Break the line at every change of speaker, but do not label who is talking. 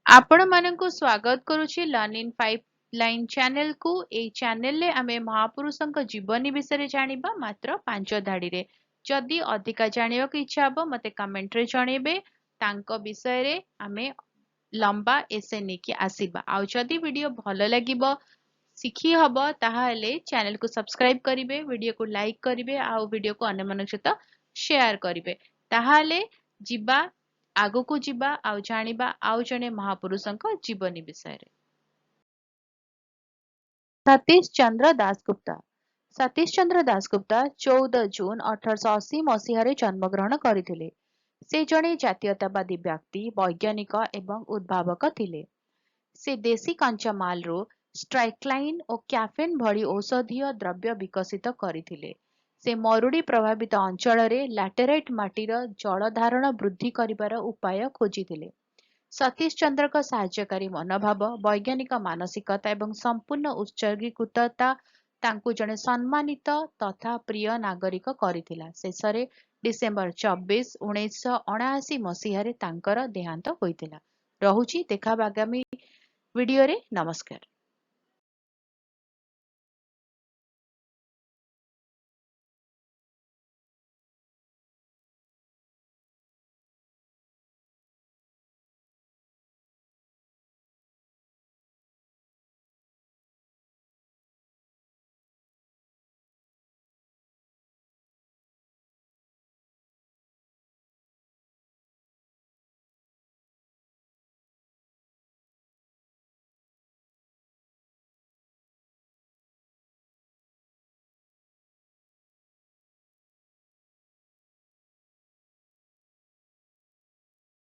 आपण मानंकु स्वागत करुछि learn in pipeline channel को। ए चैनल रे आमे महापुरुषंक जीवनी विषय जानिबा मात्र 5 धाड़ी रे। जदि अधिका जानिबा को इच्छा हबो मते कमेंट रे जणेबे। तांको विषय रे आमे लंबा एसे नेकी आसीबा। आउ जदि वीडियो भलो लागिबो सिखी हबो ताहाले चैनल को सब्सक्राइब करिवे, वीडियो को लाइक करिवे, आउ वीडियो को अन्य मनक सहित शेयर करिवे। ताहाले जिबा आगो को जिबा आउ जानिबा आउ जने महापुरुषंक जीवनी विषय रे। सतीश चंद्र दासगुप्ता। सतीश चंद्र दासगुप्ता 14 जून 1880 मसीहारे जन्मग्रहण करथिले। से जणे जातीयतावादी व्यक्ति, वैज्ञानिक एवं उद्भावक थिले। से देशी कच्चामालरू स्ट्राइक्लाइन और कैफेन भली औषधीय द्रव्य विकसित करथिले। से मरुड़ी प्रभावित अंचल लैटेराइट माटीर जल धारण वृद्धि करिवार उपाय खोजिथिले। सतीश चंद्रक साहाय्यकारी मनोभाव, वैज्ञानिक मानसिकता एवं संपूर्ण उत्सर्गीकृतता तांकु जणे सम्मानित तथा प्रिय नागरिक करथिला। शेषरे डिसेंबर 24 1979 मसीहारे तांकर देहांत होइतिला। रहुछि देखा आगामी वीडियो रे। नमस्कार।